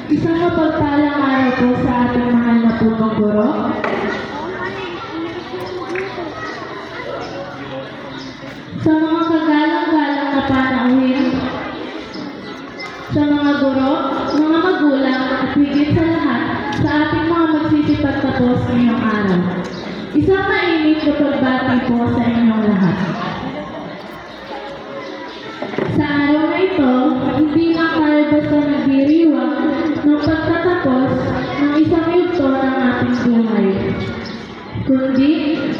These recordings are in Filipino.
Isang mapagpalang araw po sa ating mahal na punong guro. Sa mga kagalang-galang na panauhin, sa mga guro, mga magulang, at higit sa lahat, sa ating mga magsisipagtapos ngayong araw. Isang mainit na pagbati po sa inyong lahat. Sa araw na ito, hindi lang tayo basta nagdiriwang ng pagtatapos ng isang yugto ng ating buhay, kundi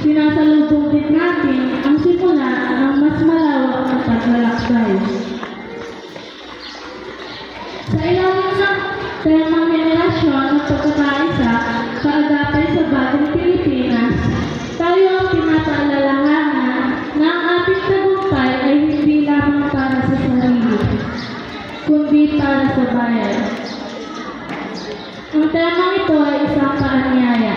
sinasalubong din natin ang simula ng mas malawak na paglalakbay. Sa ilalim ng temang henerasyon ng pagkakaisa, kaagapay sa bagong Pilipinas, tayo ang pinapaalalahanan na ang ating tagumpay ay hindi lamang para sa sarili, kundi para sa bayan. Ang temang ito ay isang paanyaya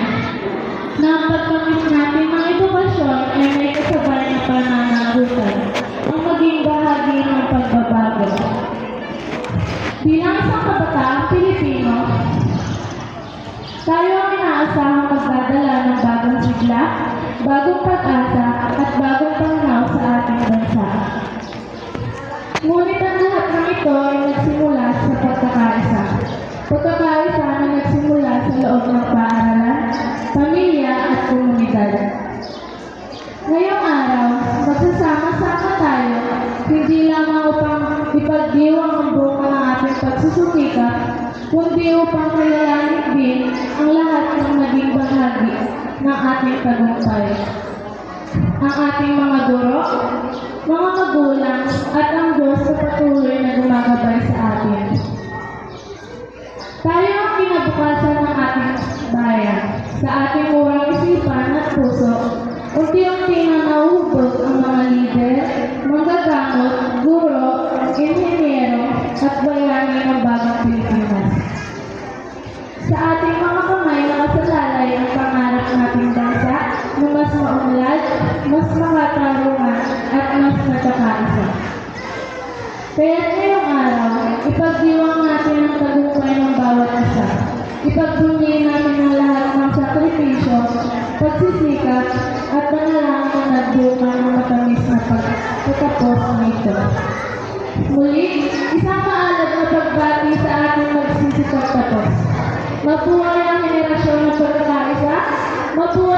na ang pagkamit natin ng edukasyon ay may kasabay na pananagutan ang maging bahagi ng pagbabago. Bilang isang kabataang Pilipino, tayo ang inaasahang magdadala ng bagong sigla, bagong pag-asa at bagong pananaw sa ating bansa. Ngunit ang lahat ng ito ay nagsimula sa pagkakaisa. Pagkakaisa na nagsimula sa loob ng paaralan, pamilya at komunidad. Ngayong araw, magsasama-sama tayo, hindi lamang upang ipagdiwang ang bunga ng ating pagsusumikap, kundi upang kilalanin din ang lahat ng naging bahagi ng ating tagumpay. Ang ating mga guro, mga magulang, at ang Diyos na patuloy na gumagabay sa atin. Tayo ang kinabukasan ng ating bayan. Sa ating murang isipan at puso, unti-unti na nauhubog ang mga lider, manggagamot, guro, inhenyero, at bayani ng bagong Pilipinas. Sa ating mga kamay nakasalalay ang pangarap nating bansa na mas maunlad, mas makatarungan, at mas nagkakaisa. Kaya ngayong araw, ipagdiwang natin ang tagumpay ng bawat isa. Ipagbunyi natin ang lahat ng sakripisyo, pagsisikap, at panalangin na nagbunga ng matamis na pagtatapos nito. Muli, isang maalab na pagbati sa ating magsisikap tapos. Mabuhay ang henerasyon ng pagkakaisa, mabuhay